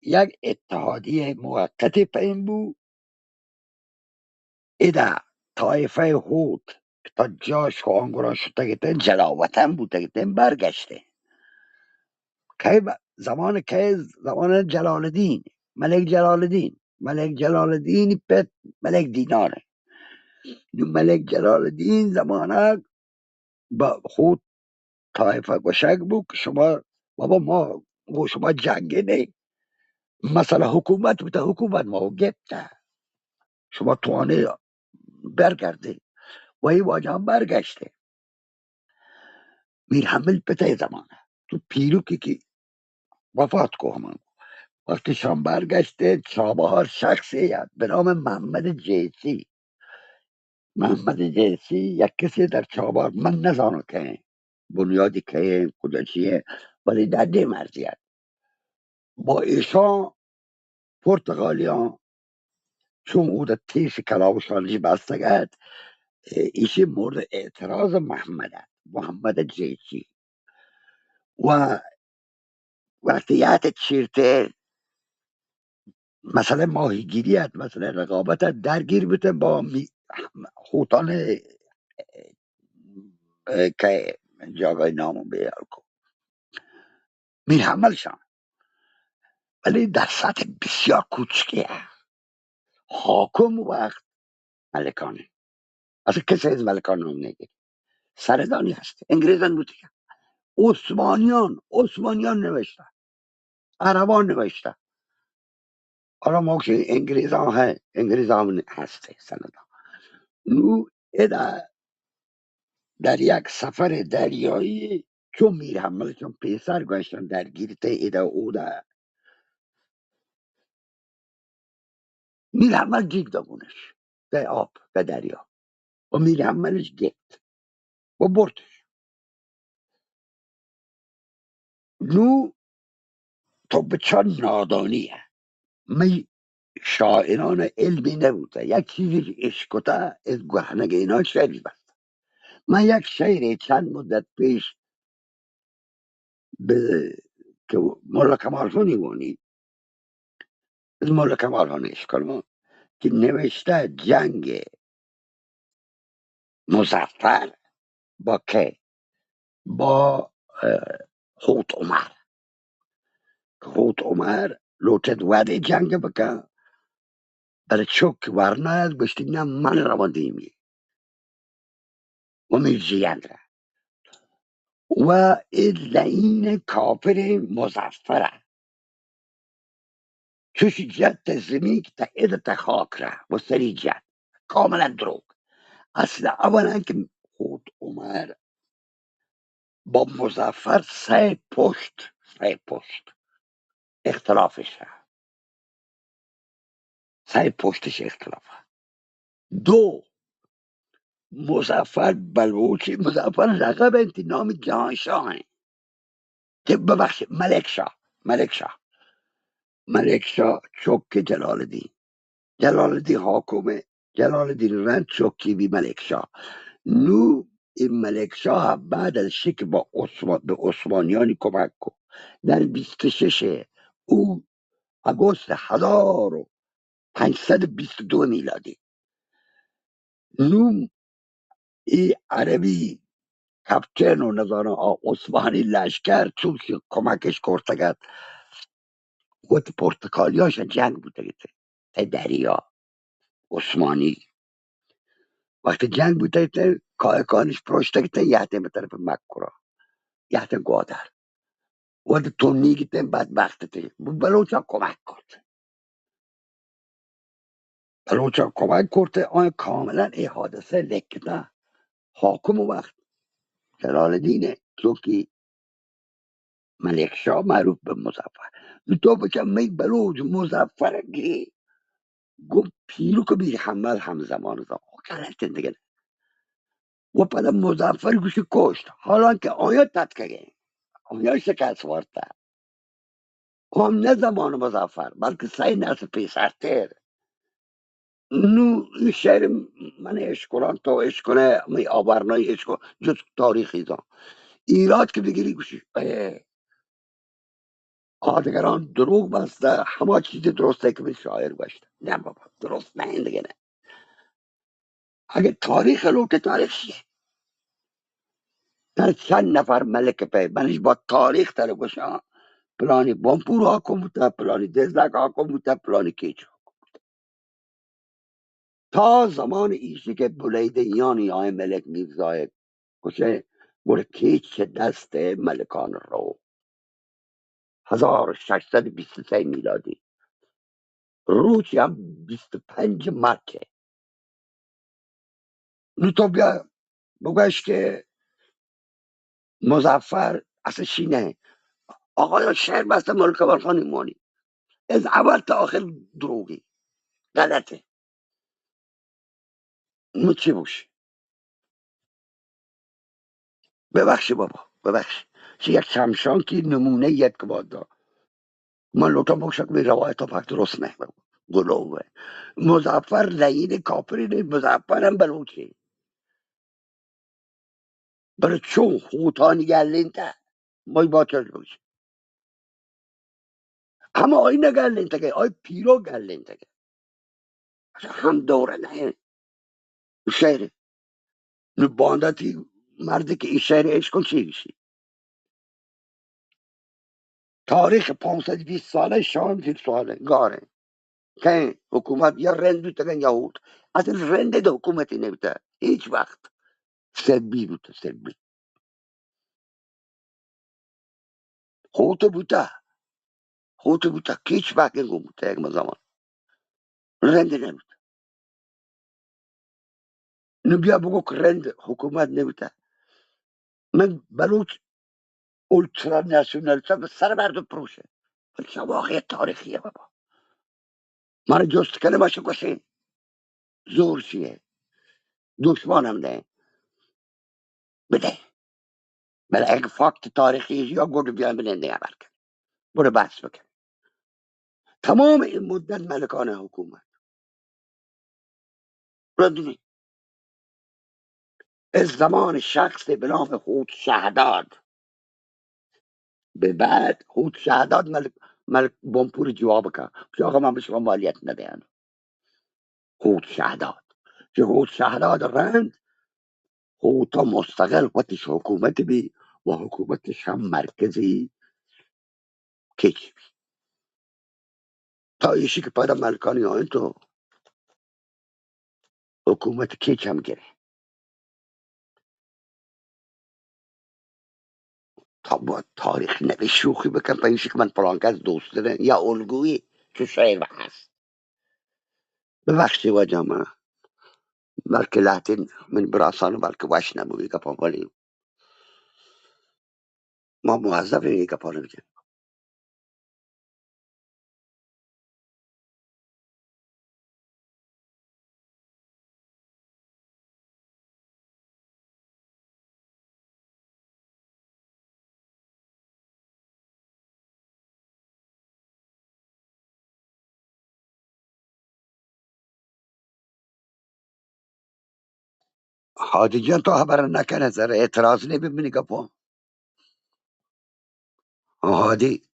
یک اتحادیه موقتی پایین بود. ایده طایفه هود که تا جاش و آنگورا شده گیتن جلاوطن بوده گیتن برگشته. زمان جلال الدین، ملک جلال الدین پت ملک دیناره. نو ملک جلال الدین زمانه با خود طایفه گوشک بود که شما بابا ما و شما جنگی نه، مثلا حکومت بوده، حکومت ما گفته شما توانه برگرده و این واجه هم برگشته. میر حمل پته زمانه تو پیروکی که وفات که همون وقتی شام برگشته چابهار شخصیت به نام محمد جیسی یک کسی در چابهار، من نزانم که بنیادی که کجا چیه، ولی در ده مرزیت با ایشان پرتغالیان چون او در تیش کلاوشانش بستگد، ایشی مورد اعتراض محمد جیسی و وقتیت چیرته مثلا ماهیگیریت، مثلا رقابت درگیر بوده با خوتان که جاگای نامو بیار کن میر حملشان، ولی در سطح بسیار کوچکیه. حاکم وقت ملکانه، اصلا کسی از ملکان نام نگیر، سردانی هست. انگریزان بوده، عثمانیان نوشته، عربان نوشته. حالا ما که انگریزان هسته سندان. نو ادا در یک سفر دریایی چون میر حمل چون پیسر گوشتن درگیر ته ایده او ده میر حمل جیگ داگونش ده آب ده دریا و میر حملش گفت و بردش. نو تو بچه نادانیه می شاعران علمی نبوده، یک چیزی اشکتا از گوهنگ اینا شعری بست. من یک شعری چند مدت پیش به که مولا کمال خانی وانی از مولا کمال خانی اشکال که نوشته جنگ مظفر با که با خوت عمر لوٹد وعده جنگ بکن برای چوک ورناید گوشتی نه من رو دیمی و میرجیند را و این لعین کافر مظفره چوش جد زمین که تا ایده تا خاک را و سری جد کاملا دروگ. اصلا اولا که خود عمر با مظفر سه پشت اختلافش را، سه پشتش اختلاف. دو، مظفر لقب انتی نام جهانشاه که ببخش ملک شاه چوک جلال الدین حاکمه، جلال الدین رنج چوکی بی ملک شاه. نو این ملک شاه بعد از شک به عثمانیانی کمک کن در 26 او اگست 1522 میلادی. نو ای عربی کپتن و نظاران عثمانی لشکر چون که کمکش کرتگد و پرتکالیاش جنگ بوده تا دریا عثمانی وقتی جنگ بوده کانش پروشته گیته یهده به طرف مکه را یهده گادر و تو نیگیته بدبخت ته بلوچا کمک کرده آن کاملا ای حادثه لکته حاکم وقت جلال دینه چونکی ملک شاه معروف به مظفر. تو بچه می بلوچ مظفر گی گفت پیرو که بیر حمل همزمان غلط دیگه و بعد مظفر گوشی کشت. حالا که آیا تدکگه آیا شکست ورده هم نه زمان مظفر بلکه سه نسل پیشتر. نو این شعر من اشکران تو اشکره می آورنای اشکر جز تاریخی دان ایراد که بگیری گوشی آدگران دروغ بسته، همه چیز درسته که به شاعر گشته. نه بابا درست نه دیگه. نه اگه تاریخ لوٹ تاریخ چیه؟ در چند نفر ملک پی منش با تاریخ تر گوشا پلانی بامپور حاکم بوده، پلانی دزدک حاکم بوده، پلانی کیچ. تا زمان ایشی که بولیدیانی های ملک میرزای کشه گوره کیچ دست ملکان رو 1623 میلادی روچی هم 25 مکه. نو تو بیا بگوش که مظفر اصلا چی نه. آقای شهر بسته ملک خان ایمانی از اول تا آخر دروغی غلطه. نو چی باشه؟ ببخشی بابا ببخشی. چه یک شمشان که نمونه یک باد داد من لوٹا بخشک می روایت ها فقط درست نه گلوه مظفر لعین کافری نه. مظفر هم بلوچه برای چون خوتانی گلین تا مای با چش بگوش اما آی نگلین تا که آی پیرو گلین تا که هم دوره نه شهر. نو باندتی مردی که این شهر عشق کن چی بشی؟ تاریخ 520 ساله شان 20 ساله گاره که حکومت یا رند بود تگن یا هود اصلا رند ده حکومتی نبوده هیچ وقت. سبی بوده سبی خوت بوده خوت بوده که هیچ وقت نگو بوده یک زمان رند نبوده. نو بیا بگو که رند حکومت نبوده. من بلوچ اولترا ناسیونالیسم به سر مردم پروشه ولی واقعیت تاریخیه بابا. من جست کنه باشه کسی زور چیه دشمنم نه بده. بله اگه فاکت تاریخی یا گوڑو بیان بلنده عمل کن برو بحث بکن. تمام این مدت ملکان حکومت را دونی از زمان شخص به نام خود شهداد به بعد خود شهداد ملک بامپور جواب که آقا من به شما مالیت ندهن. خود شهداد که خود شهداد رند خود تا مستقل خودش حکومت بی و حکومتش هم مرکزی کیچ بی تا ایشی که پیدا ملکانی ها تو حکومت کیچ هم گره تا با تاریخ نبی شوخی بکن پا ایشی که من پلان کس دوست دارن یا الگویی که شعر هست. ببخشی وجه من بلکه لاتین من براسانو بلکه وش نبوی کپا ولی ما موظف این کپا نمیگه. حاجی جان تو خبر نکنه سر اعتراض نبینی کپا هادی